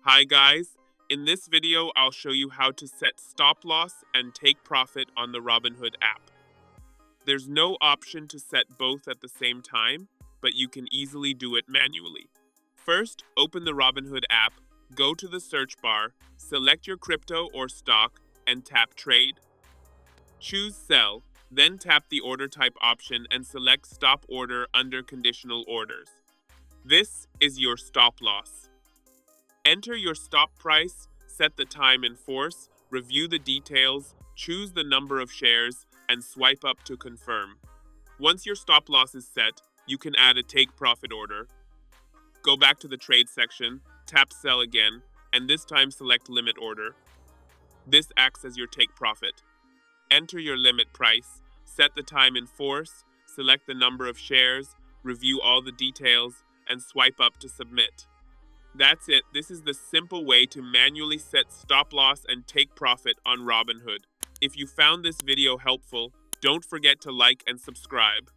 Hi guys, in this video I'll show you how to set stop loss and take profit on the Robinhood app. There's no option to set both at the same time, but you can easily do it manually. First, open the Robinhood app, go to the search bar, select your crypto or stock, and tap Trade. Choose Sell, then tap the order type option and select Stop Order under Conditional Orders. This is your stop loss. Enter your stop price, set the time in force, review the details, choose the number of shares, and swipe up to confirm. Once your stop loss is set, you can add a take profit order. Go back to the trade section, tap Sell again, and this time select Limit Order. This acts as your take profit. Enter your limit price, set the time in force, select the number of shares, review all the details, and swipe up to submit. That's it. This is the simple way to manually set stop loss and take profit on Robinhood. If you found this video helpful, don't forget to like and subscribe.